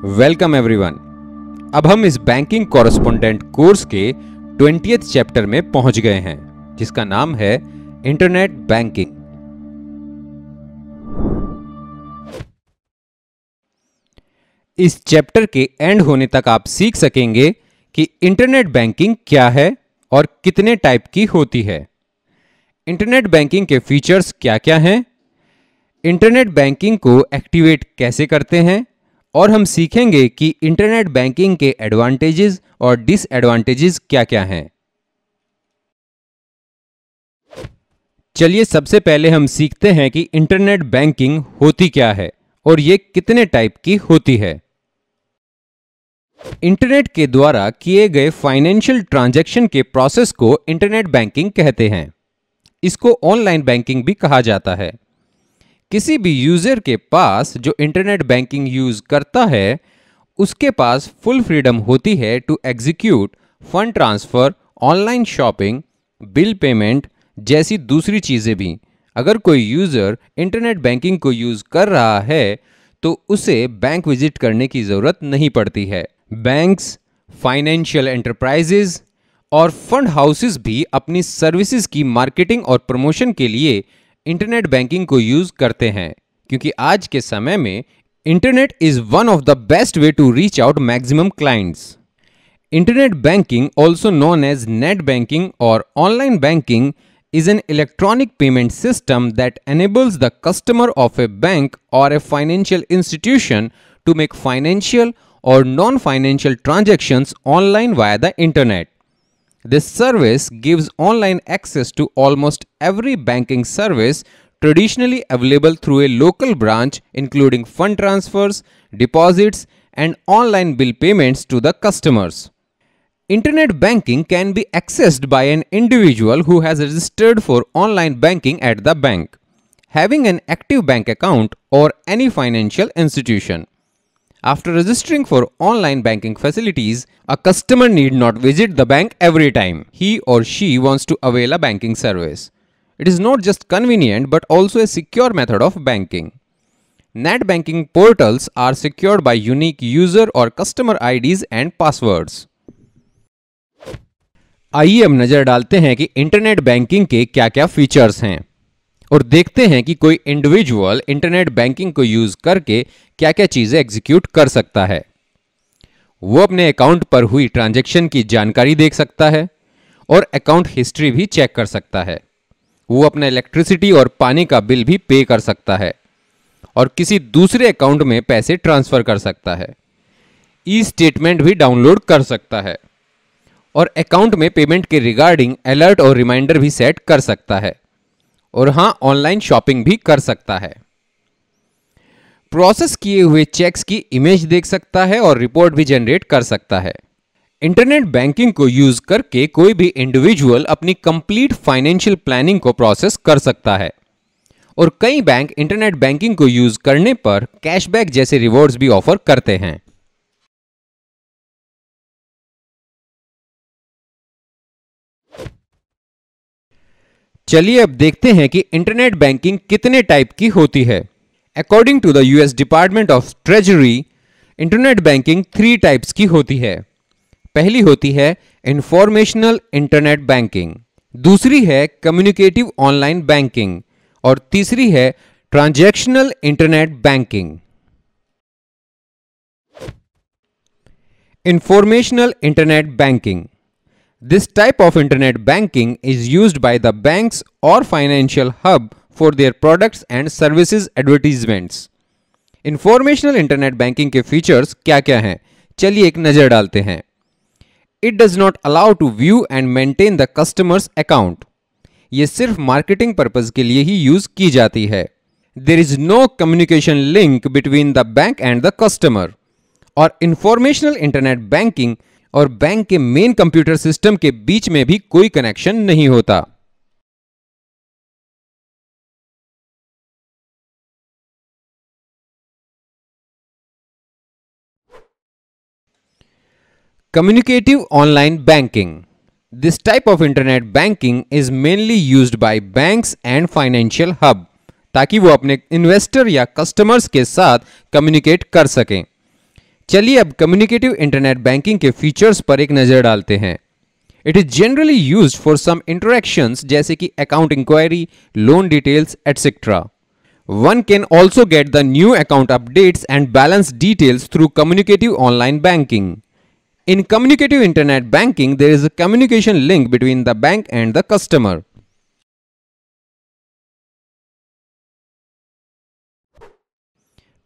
Welcome everyone. अब हम इस बैंकिंग कॉरेस्पोंडेंट कोर्स के 20th चैप्टर में पहुंच गए हैं, जिसका नाम है इंटरनेट बैंकिंग। इस चैप्टर के एंड होने तक आप सीख सकेंगे कि इंटरनेट बैंकिंग क्या है और कितने टाइप की होती है, इंटरनेट बैंकिंग के फीचर्स क्या क्या हैं, इंटरनेट बैंकिंग को एक्टिवेट कैसे करते हैं, और हम सीखेंगे कि इंटरनेट बैंकिंग के एडवांटेजेस और डिसएडवांटेजेस क्या क्या हैं। चलिए सबसे पहले हम सीखते हैं कि इंटरनेट बैंकिंग होती क्या है और ये कितने टाइप की होती है। इंटरनेट के द्वारा किए गए फाइनेंशियल ट्रांजैक्शन के प्रोसेस को इंटरनेट बैंकिंग कहते हैं। इसको ऑनलाइन बैंकिंग भी कहा जाता है। किसी भी यूजर के पास जो इंटरनेट बैंकिंग यूज करता है, उसके पास फुल फ्रीडम होती है to execute fund transfer, online shopping, bill payment जैसी दूसरी चीजें भी। अगर कोई यूजर इंटरनेट बैंकिंग को यूज कर रहा है तो उसे बैंक विजिट करने की जरूरत नहीं पड़ती है। बैंक्स, फाइनेंशियल एंटरप्राइजेज और फंड हाउसेस भी अपनी सर्विसेज की मार्केटिंग और प्रमोशन के लिए इंटरनेट बैंकिंग को यूज करते हैं, क्योंकि आज के समय में internet is one of the best way to reach out maximum clients. Internet banking, also known as net banking और online banking, is an electronic payment system that enables the customer of a bank or a financial institution to make financial or non-financial transactions online via the internet. This service gives online access to almost every banking service traditionally available through a local branch, including fund transfers, deposits, and online bill payments to the customers. Internet banking can be accessed by an individual who has registered for online banking at the bank, having an active bank account, or any financial institution. After registering for online banking facilities, a customer need not visit the bank every time he or she wants to avail a banking service. It is not just convenient but also a secure method of banking. Net banking portals are secured by unique user or customer IDs and passwords. आइए अब नजर डालते हैं कि internet banking के क्या क्या features हैं और देखते हैं कि कोई इंडिविजुअल इंटरनेट बैंकिंग को यूज करके क्या क्या चीजें एग्जीक्यूट कर सकता है। वो अपने अकाउंट पर हुई ट्रांजैक्शन की जानकारी देख सकता है और अकाउंट हिस्ट्री भी चेक कर सकता है। वो अपना इलेक्ट्रिसिटी और पानी का बिल भी पे कर सकता है और किसी दूसरे अकाउंट में पैसे ट्रांसफर कर सकता है। ई स्टेटमेंट भी डाउनलोड कर सकता है और अकाउंट में पेमेंट के रिगार्डिंग अलर्ट और रिमाइंडर भी सेट कर सकता है। और हां, ऑनलाइन शॉपिंग भी कर सकता है। प्रोसेस किए हुए चेक्स की इमेज देख सकता है और रिपोर्ट भी जनरेट कर सकता है। इंटरनेट बैंकिंग को यूज करके कोई भी इंडिविजुअल अपनी कंप्लीट फाइनेंशियल प्लानिंग को प्रोसेस कर सकता है और कई बैंक इंटरनेट बैंकिंग को यूज करने पर कैशबैक जैसे रिवॉर्ड्स भी ऑफर करते हैं। चलिए अब देखते हैं कि इंटरनेट बैंकिंग कितने टाइप की होती है। According to the US department of treasury, internet banking 3 types की होती है। पहली होती है इंफॉर्मेशनल इंटरनेट बैंकिंग, दूसरी है कम्युनिकेटिव ऑनलाइन बैंकिंग और तीसरी है transactional internet banking. Informational internet banking, this type of internet banking is used by the banks or financial hub for their products and services advertisements. Informational internet banking के features क्या क्या हैं? चलिए एक नजर डालते हैं। It does not allow to view and maintain the customer's account. ये सिर्फ मार्केटिंग पर्पज के लिए ही यूज की जाती है। There is no communication link between the bank and the customer. और informational internet banking और बैंक के मेन कंप्यूटर सिस्टम के बीच में भी कोई कनेक्शन नहीं होता। Communicative online banking, this type of internet banking is mainly used by banks and financial hub, ताकि वो अपने इन्वेस्टर या कस्टमर्स के साथ कम्युनिकेट कर सकें। चलिए अब कम्युनिकेटिव इंटरनेट बैंकिंग के फीचर्स पर एक नजर डालते हैं। It is generally used for some interactions जैसे कि account inquiry, loan details etcetera. One can also get the new account updates and balance details through communicative online banking. In communicative internet banking, there is a communication link between the bank and the customer.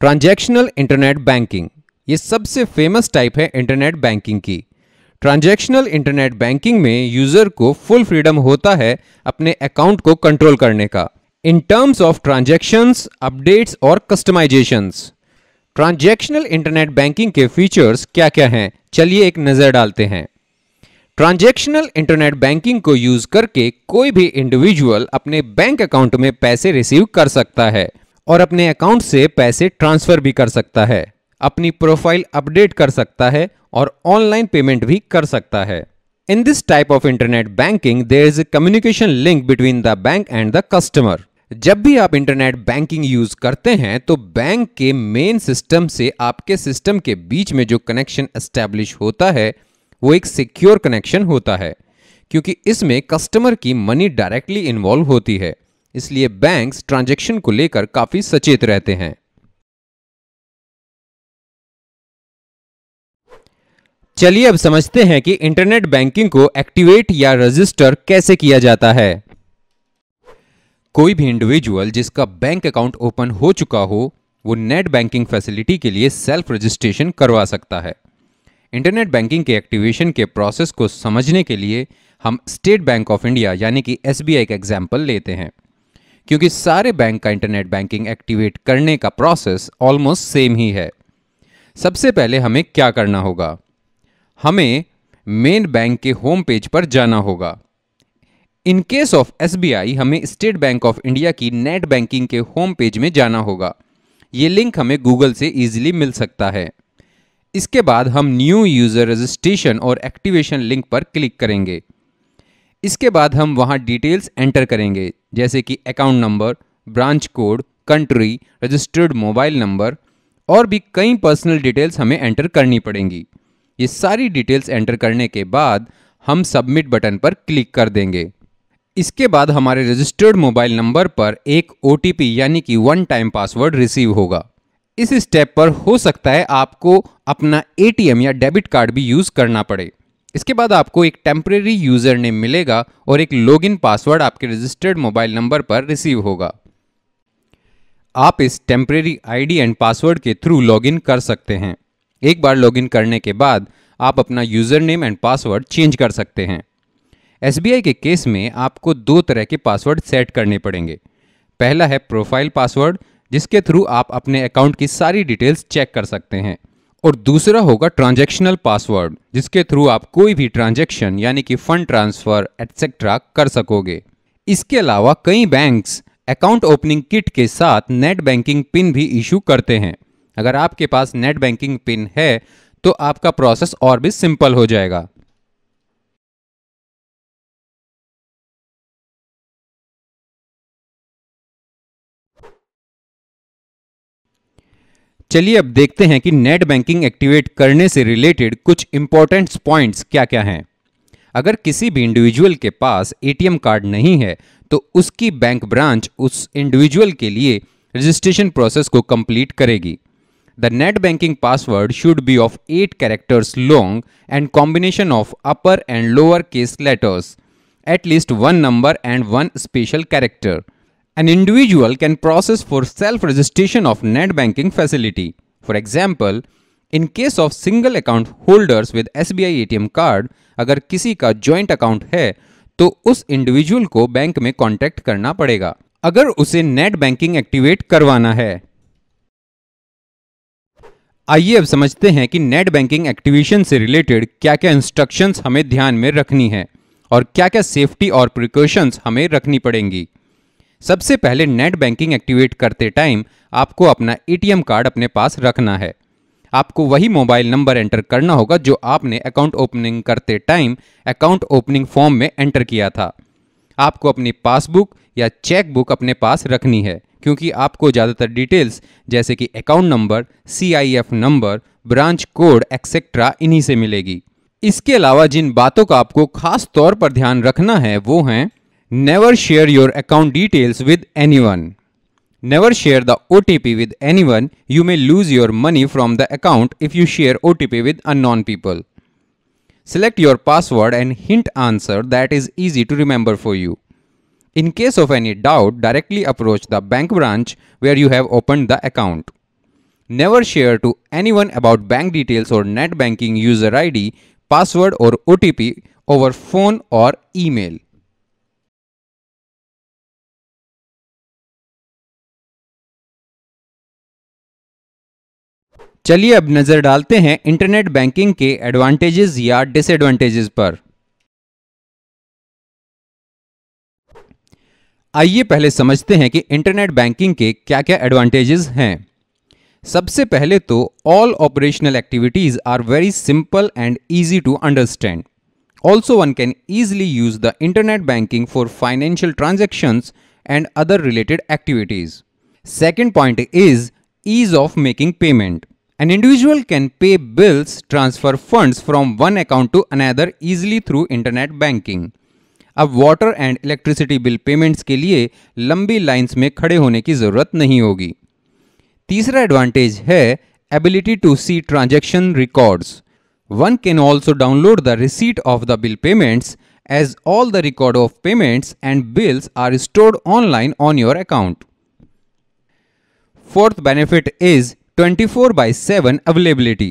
Transactional internet banking, ये सबसे famous type है internet banking की। Transactional internet banking में user को full freedom होता है अपने account को कंट्रोल करने का in terms of transactions, updates और कस्टमाइजेशंस। ट्रांजैक्शनल इंटरनेट बैंकिंग के फीचर्स क्या क्या हैं, चलिए एक नजर डालते हैं। ट्रांजैक्शनल इंटरनेट बैंकिंग को यूज करके कोई भी इंडिविजुअल अपने बैंक अकाउंट में पैसे रिसीव कर सकता है और अपने अकाउंट से पैसे ट्रांसफर भी कर सकता है, अपनी प्रोफाइल अपडेट कर सकता है और ऑनलाइन पेमेंट भी कर सकता है। In this type of internet banking, there is a communication link between the bank and the customer. जब भी आप इंटरनेट बैंकिंग यूज करते हैं तो बैंक के मेन सिस्टम से आपके सिस्टम के बीच में जो कनेक्शन एस्टैब्लिश होता है वो एक सिक्योर कनेक्शन होता है, क्योंकि इसमें कस्टमर की मनी डायरेक्टली इन्वॉल्व होती है। इसलिए बैंक्स ट्रांजैक्शन को लेकर काफी सचेत रहते हैं। चलिए अब समझते हैं कि इंटरनेट बैंकिंग को एक्टिवेट या रजिस्टर कैसे किया जाता है। कोई भी इंडिविजुअल जिसका बैंक अकाउंट ओपन हो चुका हो वो नेट बैंकिंग फैसिलिटी के लिए सेल्फ रजिस्ट्रेशन करवा सकता है। इंटरनेट बैंकिंग के एक्टिवेशन के प्रोसेस को समझने के लिए हम स्टेट बैंक ऑफ इंडिया यानी कि एसबीआई का एग्जाम्पल लेते हैं, क्योंकि सारे बैंक का इंटरनेट बैंकिंग एक्टिवेट करने का प्रोसेस ऑलमोस्ट सेम ही है। सबसे पहले हमें क्या करना होगा, हमें मेन बैंक के होम पेज पर जाना होगा। इन केस ऑफ एसबीआई हमें स्टेट बैंक ऑफ इंडिया की नेट बैंकिंग के होम पेज में जाना होगा। ये लिंक हमें गूगल से इजीली मिल सकता है। इसके बाद हम न्यू यूजर रजिस्ट्रेशन और एक्टिवेशन लिंक पर क्लिक करेंगे। इसके बाद हम वहां डिटेल्स एंटर करेंगे जैसे कि account number, branch code, country, registered mobile number और भी कई पर्सनल डिटेल्स हमें एंटर करनी पड़ेंगी। ये सारी डिटेल्स एंटर करने के बाद हम सबमिट बटन पर क्लिक कर देंगे। इसके बाद हमारे रजिस्टर्ड मोबाइल नंबर पर एक ओटीपी यानी कि वन टाइम पासवर्ड रिसीव होगा। इस स्टेप पर हो सकता है आपको अपना एटीएम या डेबिट कार्ड भी यूज करना पड़े। इसके बाद आपको एक टेम्परेरी यूजर नेम मिलेगा और एक लॉगिन पासवर्ड आपके रजिस्टर्ड मोबाइल नंबर पर रिसीव होगा। आप इस टेम्परेरी आईडी एंड पासवर्ड के थ्रू लॉगिन कर सकते हैं। एक बार लॉगिन करने के बाद आप अपना user name and password change कर सकते हैं। एसबीआई के केस में आपको दो तरह के पासवर्ड सेट करने पड़ेंगे। पहला है प्रोफाइल पासवर्ड, जिसके थ्रू आप अपने अकाउंट की सारी डिटेल्स चेक कर सकते हैं, और दूसरा होगा ट्रांजैक्शनल पासवर्ड, जिसके थ्रू आप कोई भी ट्रांजैक्शन यानी कि फंड ट्रांसफर एटसेट्रा कर सकोगे। इसके अलावा कई बैंक्स अकाउंट ओपनिंग किट के साथ नेट बैंकिंग पिन भी इशू करते हैं। अगर आपके पास नेट बैंकिंग पिन है तो आपका प्रोसेस और भी सिंपल हो जाएगा। चलिए अब देखते हैं कि नेट बैंकिंग एक्टिवेट करने से रिलेटेड कुछ इंपॉर्टेंट पॉइंट्स क्या क्या हैं। अगर किसी भी इंडिविजुअल के पास एटीएम कार्ड नहीं है तो उसकी बैंक ब्रांच उस इंडिविजुअल के लिए रजिस्ट्रेशन प्रोसेस को कंप्लीट करेगी। The net banking password should be of 8 characters long and combination of upper and lower case letters, at least one number and one special character. An individual can process for self-registration of net banking facility. For example, in case of single account holders with SBI ATM card, अगर किसी का joint account है तो उस individual को bank में contact करना पड़ेगा अगर उसे नेट बैंकिंग एक्टिवेट करवाना है। आइए अब समझते हैं कि नेट बैंकिंग एक्टिवेशन से रिलेटेड क्या क्या इंस्ट्रक्शंस हमें ध्यान में रखनी है और क्या क्या सेफ्टी और प्रिकॉशंस हमें रखनी पड़ेंगी। सबसे पहले नेट बैंकिंग एक्टिवेट करते टाइम आपको अपना एटीएम कार्ड अपने पास रखना है। आपको वही मोबाइल नंबर एंटर करना होगा जो आपने अकाउंट ओपनिंग करते टाइम अकाउंट ओपनिंग फॉर्म में एंटर किया था। आपको अपनी पासबुक या चेक बुक अपने पास रखनी है, क्योंकि आपको ज़्यादातर डिटेल्स जैसे कि account number, CIF number, branch code etcetera इन्हीं से मिलेगी। इसके अलावा जिन बातों का आपको खास तौर पर ध्यान रखना है वो हैं never share your account details with anyone, never share the OTP with anyone, you may lose your money from the account if you share OTP with unknown people. Select your password and hint answer that is easy to remember for you. In case of any doubt, directly approach the bank branch where you have opened the account. Never share to anyone about bank details or net banking user ID, password or OTP over phone or email. चलिए अब नजर डालते हैं internet banking के advantages या disadvantages पर। आइए पहले समझते हैं कि इंटरनेट बैंकिंग के क्या-क्या एडवांटेजेस हैं। सबसे पहले तो all operational activities are very simple and easy to understand. Also one can easily use the internet banking for financial transactions and other related activities. Second point is ease of making payment. An individual can pay bills, transfer funds from one account to another easily through internet banking. अब water and electricity bill payments के लिए लंबी lines में खड़े होने की जरूरत नहीं होगी। तीसरा एडवांटेज है ability to see transaction records. One can also download the receipt of the bill payments as all the record of payments and bills are stored online on your account. Fourth benefit is 24/7 availability.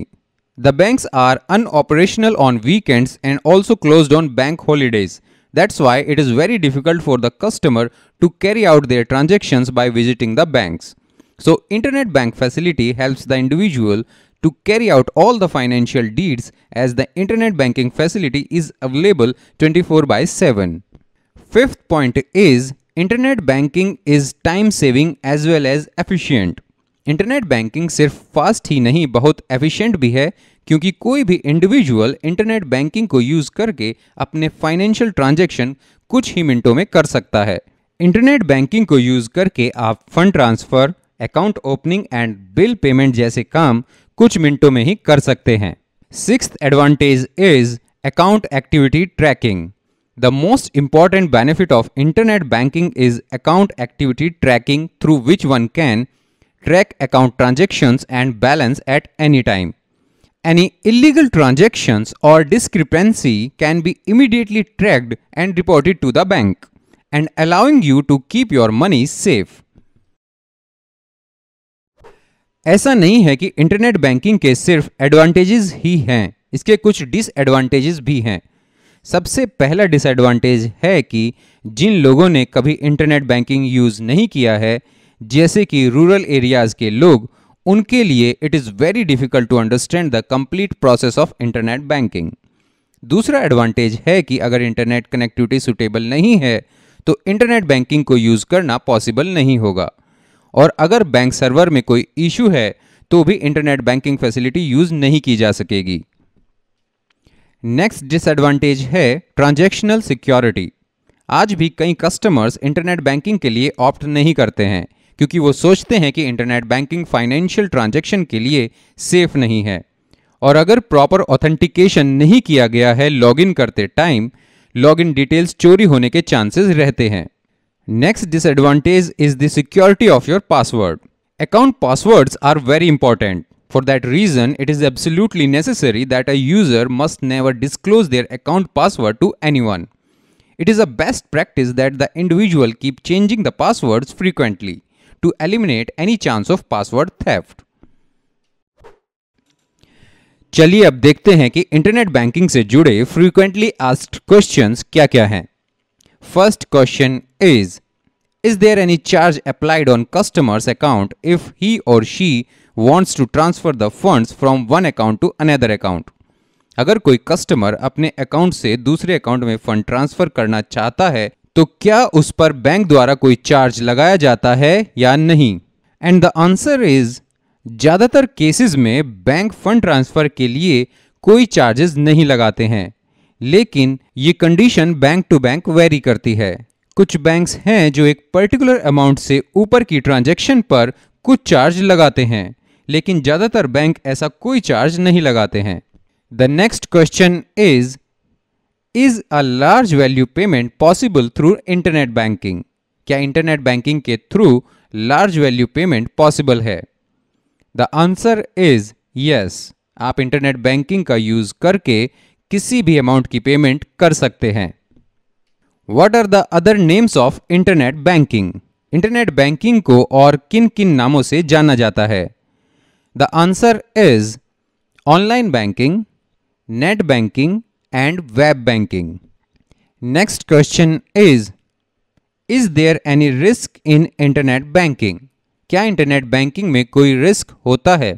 The banks are unoperational on weekends and also closed on bank holidays. That's why it is very difficult for the customer to carry out their transactions by visiting the banks. So, internet bank facility helps the individual to carry out all the financial deeds as the internet banking facility is available 24/7. Fifth point is internet banking is time saving as well as efficient. Internet banking सिर्फ fast ही नहीं बहुत efficient भी है, क्योंकि कोई भी individual internet banking को use करके अपने फाइनेंशियल ट्रांजैक्शन कुछ ही मिनटों में कर सकता है। इंटरनेट बैंकिंग को यूज करके आप fund transfer, account opening and bill payment जैसे काम कुछ मिनटों में ही कर सकते हैं। Sixth advantage is account activity trekking. The most important benefit of internet banking is account activity trekking through which one can track account transactions and balance at any time. Any illegal transactions or discrepancy can be immediately tracked and reported to the bank, and allowing you to keep your money safe. ऐसा नहीं है कि internet banking के सिर्फ advantages ही हैं, इसके कुछ disadvantages भी हैं। सबसे पहला डिसएडवांटेज है कि जिन लोगों ने कभी इंटरनेट बैंकिंग यूज नहीं किया है, जैसे कि रूरल एरियाज के लोग, उनके लिए it is very difficult to understand the complete process of internet banking. दूसरा एडवांटेज है कि अगर इंटरनेट कनेक्टिविटी सुटेबल नहीं है तो इंटरनेट बैंकिंग को यूज़ करना पॉसिबल नहीं होगा, और अगर बैंक सर्वर में कोई इशू है तो भी इंटरनेट बैंकिंग फैसिलिटी यूज़ नहीं की जा सकेगी। नेक्स्ट डिसएडवांटेज है ट्रांजैक्शनल सिक्योरिटी। आज भी कई कस्टमर्स इंटरनेट बैंकिंग के लिए ऑप्ट नहीं करते हैं, क्योंकि वो सोचते हैं कि इंटरनेट बैंकिंग फाइनेंशियल ट्रांजैक्शन के लिए सेफ नहीं है, और अगर प्रॉपर ऑथेंटिकेशन नहीं किया गया है लॉगिन करते टाइम, लॉगिन डिटेल्स चोरी होने के चांसेस रहते हैं। Next disadvantage is the security of your password. Account passwords are very important. For that reason, it is absolutely necessary that a user must never disclose their account password to anyone. It is a best practice that the individual keep changing the passwords frequently to eliminate any chance of password theft. चलिए अब देखते हैं कि internet banking से जुड़े frequently asked questions क्या-क्या हैं। First question is there any charge applied on customer's account if he or she wants to transfer the funds from one account to another account? अगर कोई कस्टमर अपने account से दूसरे account में fund transfer करना चाहता है तो क्या उस पर बैंक द्वारा कोई चार्ज लगाया जाता है या नहीं? एंड द आंसर इज ज़्यादातर केसेस में बैंक फंड ट्रांसफर के लिए कोई चार्जेस नहीं लगाते हैं, लेकिन ये condition bank to bank vary करती है। कुछ बैंक्स हैं जो एक पर्टिकुलर अमाउंट से ऊपर की ट्रांजैक्शन पर कुछ चार्ज लगाते हैं, लेकिन ज़्यादातर बैंक ऐसा कोई चार्ज नहीं लगाते हैं। The next question is a large value payment possible through internet banking? क्या इंटरनेट बैंकिंग के through large value payment possible है? The answer is yes. आप इंटरनेट बैंकिंग का यूज करके किसी भी अमाउंट की पेमेंट कर सकते हैं। What are the other names of internet banking? Internet banking को और किन किन नामों से जाना जाता है? The answer is online banking, net banking and web banking. Next question is there any risk in internet banking? क्या इंटरनेट बैंकिंग में कोई रिस्क होता है?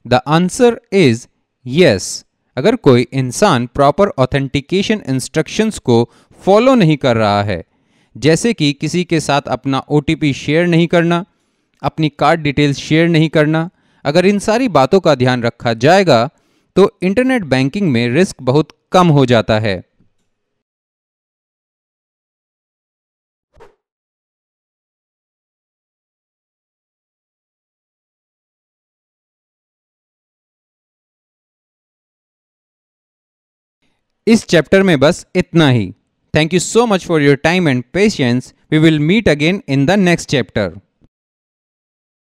The answer is yes. अगर कोई इंसान प्रॉपर ऑथेंटिकेशन इंस्ट्रक्शंस को फॉलो नहीं कर रहा है, जैसे कि किसी के साथ अपना OTP शेयर नहीं करना, अपनी कार्ड डिटेल्स शेयर नहीं करना, अगर इन सारी बातों का ध्यान रखा जाएगा तो इंटरनेट बैंकिंग में रिस्क बहुत कम हो जाता है। इस चैप्टर में बस इतना ही। Thank you so much for your time and patience. We will meet again in the next chapter.